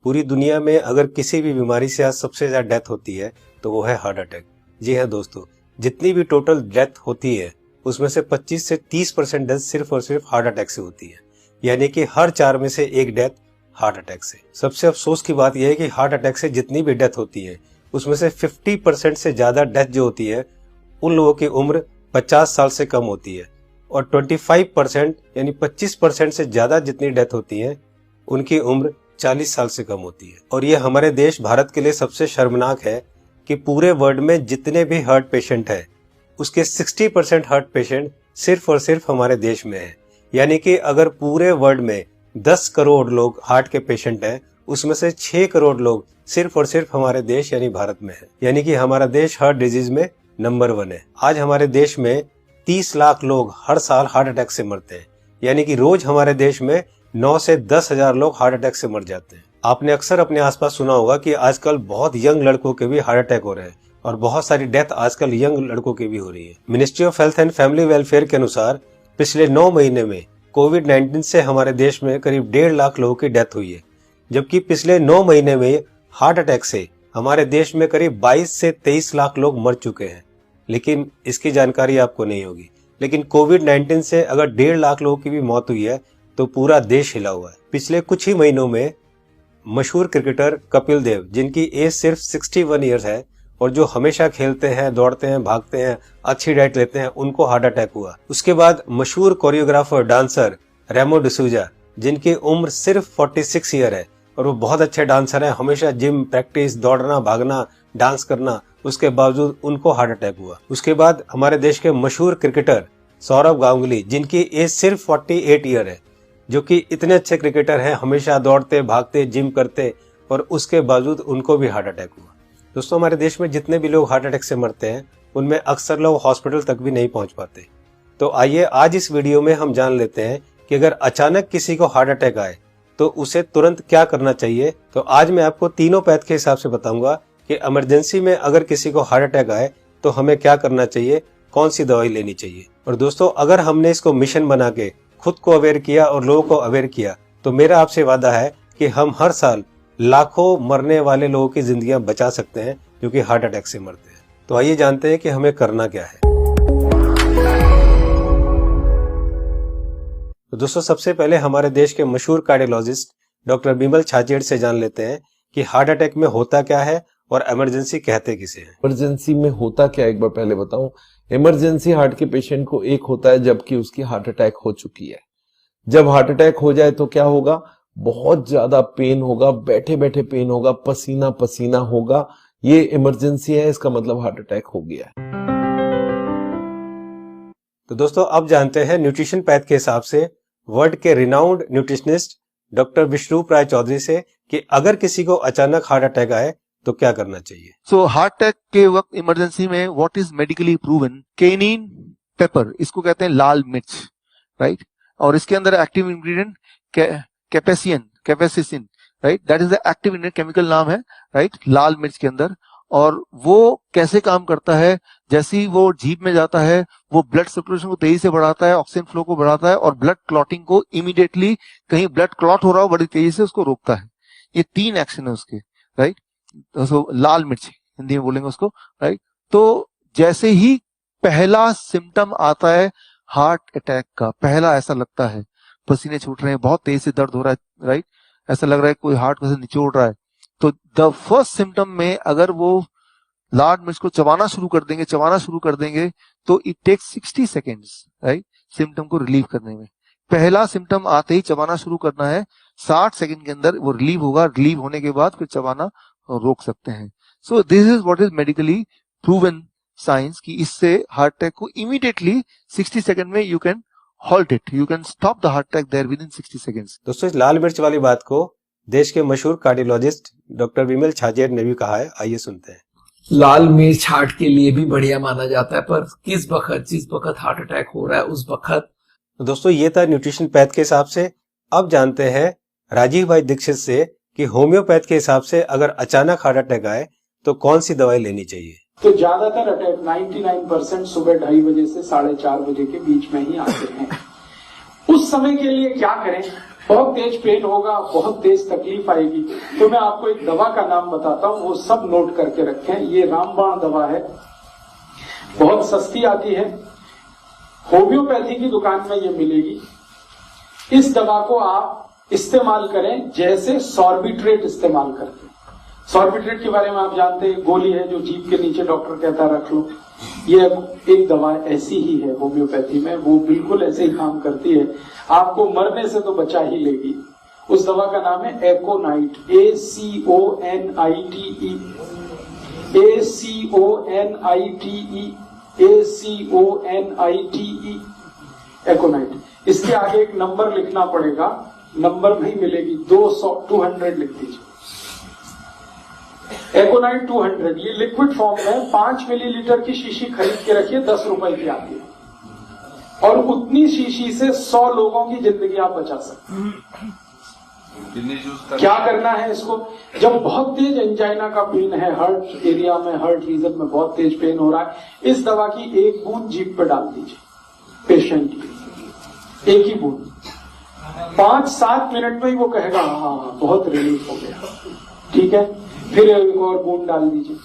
पूरी दुनिया में अगर किसी भी बीमारी से आज सबसे ज्यादा डेथ होती है तो वो है हार्ट अटैक। जी हाँ दोस्तों, जितनी भी टोटल डेथ होती है उसमें से 25 से 30% डेथ सिर्फ और सिर्फ हार्ट अटैक से होती है, यानी कि हर 4 में से एक डेथ हार्ट अटैक से। सबसे अफसोस की बात यह है कि हार्ट अटैक से जितनी भी डेथ होती है उसमें से 50% से ज्यादा डेथ जो होती है उन लोगों की उम्र 50 साल से कम होती है, और 25% यानी 25% से ज्यादा जितनी डेथ होती है उनकी उम्र 40 साल से कम होती है। और ये हमारे देश भारत के लिए सबसे शर्मनाक है कि पूरे वर्ल्ड में जितने भी हार्ट पेशेंट है उसके 60% हार्ट पेशेंट सिर्फ और सिर्फ हमारे देश में है। यानी कि अगर पूरे वर्ल्ड में 10 करोड़ लोग हार्ट के पेशेंट हैं उसमें से 6 करोड़ लोग सिर्फ और सिर्फ हमारे देश यानी भारत में है। यानी कि हमारा देश हार्ट डिजीज में नंबर 1 है। आज हमारे देश में 30 लाख लोग हर साल हार्ट अटैक से मरते हैं, यानी कि रोज हमारे देश में 9 से 10 हजार लोग हार्ट अटैक से मर जाते हैं। आपने अक्सर अपने आसपास सुना होगा कि आजकल बहुत यंग लड़कों के भी हार्ट अटैक हो रहे हैं और बहुत सारी डेथ आजकल यंग लड़कों की भी हो रही है। Ministry of health and family welfare के अनुसार पिछले 9 महीने में कोविड-19 से हमारे देश में करीब 1.5 लाख लोगों की डेथ हुई है, जबकि पिछले 9 महीने में हार्ट अटैक से हमारे देश में करीब 22 से 23 लाख लोग मर चुके हैं। लेकिन इसकी जानकारी आपको नहीं होगी, लेकिन कोविड-19 से अगर 1.5 लाख लोगों की भी मौत हुई है तो पूरा देश हिला हुआ है। पिछले कुछ ही महीनों में मशहूर क्रिकेटर कपिल देव, जिनकी एज सिर्फ 61 ईयर्स है और जो हमेशा खेलते हैं, दौड़ते हैं, भागते हैं, अच्छी डाइट लेते हैं, उनको हार्ट अटैक हुआ। उसके बाद मशहूर कोरियोग्राफर डांसर रेमो डिसूजा, जिनकी उम्र सिर्फ 46 ईयर है और वो बहुत अच्छे डांसर हैं, हमेशा जिम, प्रैक्टिस, दौड़ना, भागना, डांस करना, उसके बावजूद उनको हार्ट अटैक हुआ। उसके बाद हमारे देश के मशहूर क्रिकेटर सौरव गांगुली, जिनकी एज सिर्फ 48 ईयर है, जो कि इतने अच्छे क्रिकेटर हैं, हमेशा दौड़ते, भागते, जिम करते, और उसके बावजूद उनको भी हार्ट अटैक हुआ। दोस्तों, हमारे देश में जितने भी लोग हार्ट अटैक से मरते हैं उनमें अक्सर लोग हॉस्पिटल तक भी नहीं पहुंच पाते। तो आइए आज इस वीडियो में हम जान लेते हैं कि अगर अचानक किसी को हार्ट अटैक आए तो उसे तुरंत क्या करना चाहिए। तो आज मैं आपको तीनों पैथ के हिसाब से बताऊंगा कि इमरजेंसी में अगर किसी को हार्ट अटैक आए तो हमें क्या करना चाहिए, कौन सी दवाई लेनी चाहिए। और दोस्तों, अगर हमने इसको मिशन बना के खुद को अवेयर किया और लोगों को अवेयर किया तो मेरा आपसे वादा है कि हम हर साल लाखों मरने वाले लोगों की जिंदगियां बचा सकते हैं जो कि हार्ट अटैक से मरते हैं। तो आइए जानते हैं कि हमें करना क्या है। तो दोस्तों, सबसे पहले हमारे देश के मशहूर कार्डियोलॉजिस्ट डॉक्टर बिमल छाजेड़ से जान लेते हैं कि हार्ट अटैक में होता क्या है और इमरजेंसी कहते किसे हैं। इमरजेंसी में होता क्या, एक बार पहले बताऊं। इमरजेंसी हार्ट के पेशेंट को एक होता है जबकि उसकी हार्ट अटैक हो चुकी है। जब हार्ट अटैक हो जाए तो क्या होगा, बहुत ज्यादा पेन होगा, बैठे बैठे पेन होगा, पसीना पसीना होगा, ये इमरजेंसी है, इसका मतलब हार्ट अटैक हो गया है। तो दोस्तों, अब जानते हैं न्यूट्रिशन पैथ के हिसाब से वर्ल्ड के रिनाउंड न्यूट्रिशनिस्ट डॉक्टर विश्वरूप राय चौधरी से कि अगर किसी को अचानक हार्ट अटैक आए तो क्या करना चाहिए। सो हार्ट अटैक के वक्त इमरजेंसी में what is medically proven, cayenne pepper, इसको कहते हैं लाल मिर्च, राइट, और इसके अंदर active ingredient capsaicin, right, that is the active ingredient, chemical नाम है, राइट, लाल मिर्च के अंदर। और वो कैसे काम करता है, जैसे ही वो जीभ में जाता है वो ब्लड सर्कुलेशन को तेजी से बढ़ाता है, ऑक्सीजन फ्लो को बढ़ाता है और ब्लड क्लॉटिंग को इमीडिएटली, कहीं ब्लड क्लॉट हो रहा हो बड़ी तेजी से उसको रोकता है। ये 3 एक्शन है उसके, राइट। तो लाल मिर्च हिंदी में बोलेंगे उसको, राइट। तो जैसे ही पहला सिम्टम आता है हार्ट अटैक का, पहला ऐसा लगता है पसीने छूट रहे हैं, बहुत तेज से दर्द हो रहा है, राइट, ऐसा लग रहा है कोई हार्ट में से निचोड़ रहा है, तो द फर्स्ट सिम्टम में अगर वो लाल मिर्च को चबाना शुरू कर देंगे तो it takes 60 seconds, right, symptom को रिलीव करने में। पहला सिम्टम आते ही चबाना शुरू करना है, 60 सेकेंड के अंदर वो रिलीव होगा, रिलीव होने के बाद फिर चबाना रोक सकते हैं। So this is what is medically proven science कि इससे हार्ट अटैक को इमीडिएटली 60 सेकेंड में you can halt it, you can stop the heart attack there within 60 seconds. दोस्तों, इस लाल मिर्च वाली बात को देश के मशहूर कार्डियोलॉजिस्ट डॉक्टर बिमल छाजेड़ ने भी कहा है, आइए सुनते हैं। लाल मिर्च हार्ट के लिए भी बढ़िया माना जाता है, पर जिस वक्त हार्ट अटैक हो रहा है उस वक्त। दोस्तों, ये था न्यूट्रिशन पैथ के हिसाब से। अब जानते हैं राजीव भाई दीक्षित से कि होम्योपैथ के हिसाब से अगर अचानक हार्ट अटैक आए तो कौन सी दवाई लेनी चाहिए। तो ज्यादातर अटैक 99% सुबह 2:30 बजे से 4:30 बजे के बीच में ही आते हैं। उस समय के लिए क्या करें, बहुत तेज पेन होगा, बहुत तेज तकलीफ आएगी। तो मैं आपको एक दवा का नाम बताता हूँ, वो सब नोट करके रखें। ये रामबाण दवा है, बहुत सस्ती आती है, होम्योपैथी की दुकान में ये मिलेगी। इस दवा को आप इस्तेमाल करें जैसे सॉर्बिट्रेट इस्तेमाल करते हैं। सॉर्बिट्रेट के बारे में आप जानते हैं, गोली है जो जीभ के नीचे डॉक्टर कहता है रख लो। ये एक दवा ऐसी ही है होम्योपैथी में, वो बिल्कुल ऐसे ही काम करती है, आपको मरने से तो बचा ही लेगी। उस दवा का नाम है एकोनाइट, ACONITE, ACONITE, एकोनाइट। इसके आगे एक नंबर लिखना पड़ेगा, नंबर नहीं मिलेगी, 200 लिख दीजिए। एकोनाइट 200, ये लिक्विड फॉर्म में 5 मिलीलीटर की शीशी खरीद के रखिए, 10 रुपए की आती है, और उतनी शीशी से 100 लोगों की जिंदगी आप बचा सकते हैं। क्या करना है इसको? जब बहुत तेज एंजाइना का पेन है, हार्ट एरिया में, हार्ट रीजन में बहुत तेज पेन हो रहा है, इस दवा की एक बूंद जीभ पे डाल दीजिए पेशेंट की, एक ही बूंद। 5-7 मिनट में ही वो कहेगा हाँ बहुत रिलीफ हो गया, ठीक है। फिर एक और बूंद डाल दीजिए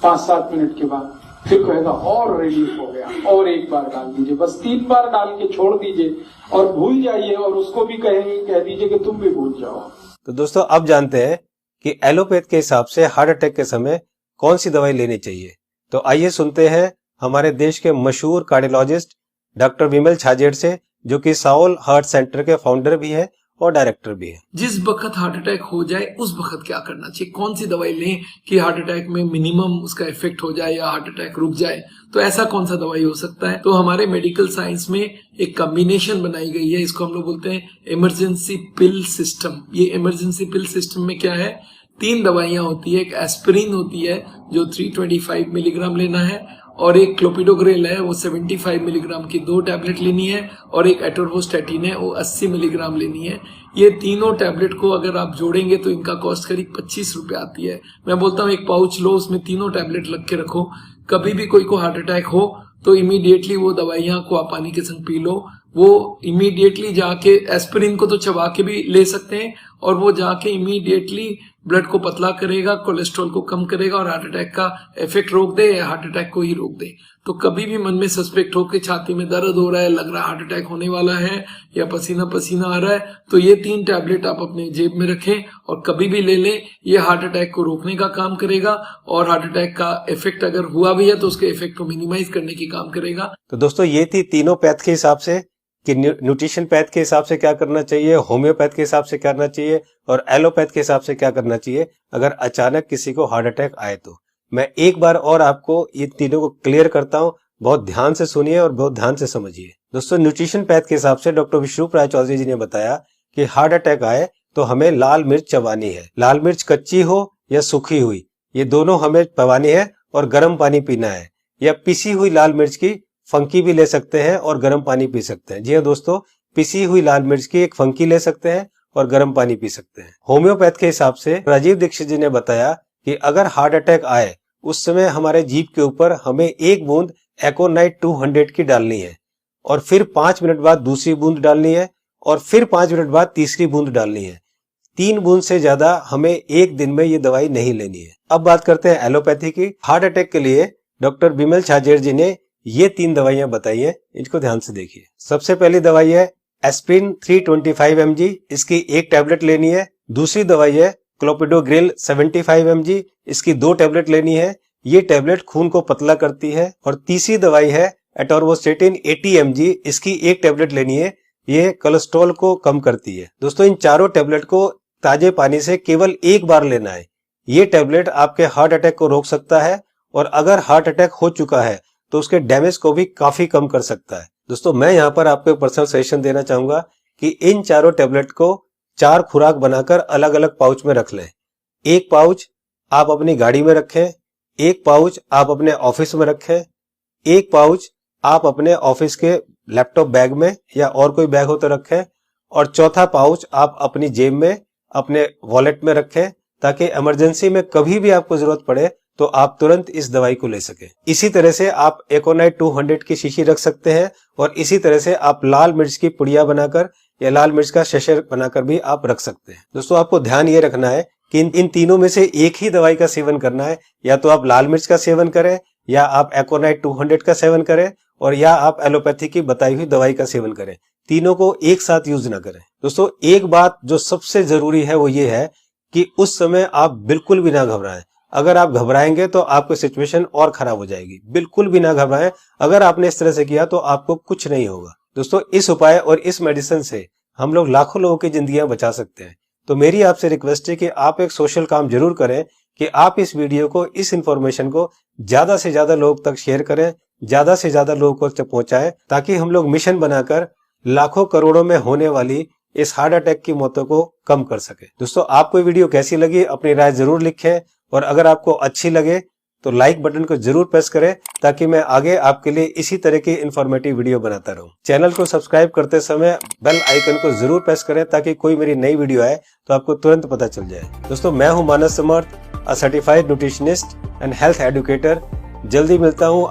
5-7 मिनट के बाद, फिर कहेगा और रिलीफ हो गया, और एक बार डाल दीजिए। बस 3 बार डाल के छोड़ दीजिए और भूल जाइए, और उसको भी कह दीजिए कि तुम भी भूल जाओ। तो दोस्तों अब जानते हैं कि एलोपैथ के हिसाब से हार्ट अटैक के समय कौन सी दवाई लेनी चाहिए। तो आइए सुनते हैं हमारे देश के मशहूर कार्डियोलॉजिस्ट डॉक्टर विमल छाजेड़ से, जो कि साउल हार्ट सेंटर के फाउंडर भी है और डायरेक्टर भी है। जिस वक्त हार्ट अटैक हो जाए उस वक्त क्या करना चाहिए, कौन सी दवाई लें कि हार्ट अटैक में मिनिमम उसका इफेक्ट हो जाए या हार्ट अटैक रुक जाए, तो ऐसा कौन सा दवाई हो सकता है। तो हमारे मेडिकल साइंस में एक कॉम्बिनेशन बनाई गई है, इसको हम लोग बोलते हैं इमरजेंसी पिल सिस्टम। ये इमरजेंसी पिल सिस्टम में क्या है, 3 दवाइयां होती है। एक एस्पिरिन होती है जो 325 मिलीग्राम लेना है, और एक क्लोपिडोग्रेल है वो 75 मिलीग्राम की 2 टैबलेट लेनी है, और एक एटोरवोस्टैटिन है वो 80 मिलीग्राम लेनी है। ये तीनों टैबलेट को अगर आप जोड़ेंगे तो इनका कॉस्ट करीब 25 रुपए आती है। मैं बोलता हूँ एक पाउच लो, उसमें तीनों टैबलेट लग के रखो, कभी भी कोई को हार्ट अटैक हो तो इमीडिएटली वो दवाइयां को आप पानी के संग पी लो। वो इमीडिएटली जाके एस्पिरिन को तो चबा के भी ले सकते हैं, और वो जाके इमीडिएटली ब्लड को पतला करेगा, कोलेस्ट्रॉल को कम करेगा, और हार्ट अटैक का इफेक्ट रोक दे या हार्ट अटैक को ही रोक दे। तो कभी भी मन में सस्पेक्ट हो कि छाती में दर्द हो रहा है, लग रहा है हार्ट अटैक होने वाला है, या पसीना पसीना आ रहा है, तो ये 3 टैबलेट आप अपने जेब में रखें और कभी भी ले लें। ये हार्ट अटैक को रोकने का काम करेगा, और हार्ट अटैक का इफेक्ट अगर हुआ भी है तो उसके इफेक्ट को मिनिमाइज करने की काम करेगा। तो दोस्तों ये थी तीनों पैथ के हिसाब से कि न्यूट्रिशन पैथ के हिसाब से क्या करना चाहिए, होम्योपैथ के हिसाब से क्या करना चाहिए, और एलोपैथ के हिसाब से क्या करना चाहिए अगर अचानक किसी को हार्ट अटैक आए तो। मैं एक बार और आपको ये तीनों को क्लियर करता हूं, बहुत ध्यान से सुनिए और बहुत ध्यान से समझिए। दोस्तों न्यूट्रिशन पैथ के हिसाब से डॉक्टर विश्वरूप राय चौधरी जी ने बताया कि हार्ट अटैक आए तो हमें लाल मिर्च चबानी है। लाल मिर्च कच्ची हो या सूखी हुई, ये दोनों हमें चबानी है, और गर्म पानी पीना है। या पिसी हुई लाल मिर्च की फंकी भी ले सकते हैं और गर्म पानी पी सकते हैं। जी हाँ दोस्तों, पिसी हुई लाल मिर्च की एक फंकी ले सकते हैं और गर्म पानी पी सकते हैं। होम्योपैथ के हिसाब से राजीव दीक्षित जी ने बताया कि अगर हार्ट अटैक आए उस समय हमारे जीभ के ऊपर हमें 1 बूंद एकोनाइट 200 की डालनी है, और फिर 5 मिनट बाद दूसरी बूंद डालनी है, और फिर 5 मिनट बाद तीसरी बूंद डालनी है। 3 बूंद से ज्यादा हमें एक दिन में ये दवाई नहीं लेनी है। अब बात करते हैं एलोपैथी की। हार्ट अटैक के लिए डॉक्टर विमल छाजेड़ जी ने ये 3 दवाइयां बताई है, इनको ध्यान से देखिए। सबसे पहली दवाई है एस्पिरिन 325 mg, इसकी 1 टैबलेट लेनी है। दूसरी दवाई है क्लोपिडोग्रेल 75 mg, इसकी 2 टैबलेट लेनी है। ये टैबलेट खून को पतला करती है। और तीसरी दवाई है एटोरवोस्टैटिन 80 mg, इसकी 1 टैबलेट लेनी है। ये कोलेस्ट्रॉल को कम करती है। दोस्तों इन चारों टैबलेट को ताजे पानी से केवल 1 बार लेना है। ये टैबलेट आपके हार्ट अटैक को रोक सकता है, और अगर हार्ट अटैक हो चुका है तो उसके डैमेज को भी काफी कम कर सकता है। दोस्तों मैं यहाँ पर आपको एक पर्सनल सजेशन देना चाहूंगा कि इन चारों टैबलेट को 4 खुराक बनाकर अलग अलग पाउच में रख लें। 1 पाउच आप अपनी गाड़ी में रखें, 1 पाउच आप अपने ऑफिस में रखें, 1 पाउच आप अपने ऑफिस के लैपटॉप बैग में या और कोई बैग हो तो रखें, और चौथा पाउच आप अपनी जेब में अपने वॉलेट में रखें, ताकि इमरजेंसी में कभी भी आपको जरूरत पड़े तो आप तुरंत इस दवाई को ले सके। इसी तरह से आप एकोनाइट 200 की शीशी रख सकते हैं, और इसी तरह से आप लाल मिर्च की पुड़िया बनाकर या लाल मिर्च का शशे बनाकर भी आप रख सकते हैं। दोस्तों आपको ध्यान ये रखना है कि इन तीनों में से एक ही दवाई का सेवन करना है। या तो आप लाल मिर्च का सेवन करें, या आप एकोनाइट 200 का सेवन करें, और या आप एलोपैथी की बताई हुई दवाई का सेवन करें। तीनों को एक साथ यूज ना करें। दोस्तों एक बात जो सबसे जरूरी है वो ये है कि उस समय आप बिल्कुल भी ना घबराएं। अगर आप घबराएंगे तो आपकी सिचुएशन और खराब हो जाएगी। बिल्कुल भी ना घबराएं। अगर आपने इस तरह से किया तो आपको कुछ नहीं होगा। दोस्तों इस उपाय और इस मेडिसिन से हम लोग लाखों लोगों की जिंदगियां बचा सकते हैं। तो मेरी आपसे रिक्वेस्ट है कि आप एक सोशल काम जरूर करें कि आप इस वीडियो को, इस इंफॉर्मेशन को ज्यादा से ज्यादा लोग तक शेयर करें, ज्यादा से ज्यादा लोगों तक पहुंचाएं, ताकि हम लोग मिशन बनाकर लाखों करोड़ों में होने वाली इस हार्ट अटैक की मौतों को कम कर सके। दोस्तों आपको ये वीडियो कैसी लगी अपनी राय जरूर लिखें, और अगर आपको अच्छी लगे तो लाइक बटन को जरूर प्रेस करें, ताकि मैं आगे आपके लिए इसी तरह की इंफॉर्मेटिव वीडियो बनाता रहूं। चैनल को सब्सक्राइब करते समय बेल आइकन को जरूर प्रेस करें, ताकि कोई मेरी नई वीडियो आए तो आपको तुरंत पता चल जाए। दोस्तों मैं हूं Manas Samarth, a certified nutritionist and health educator. जल्दी मिलता हूं